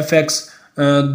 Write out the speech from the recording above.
FX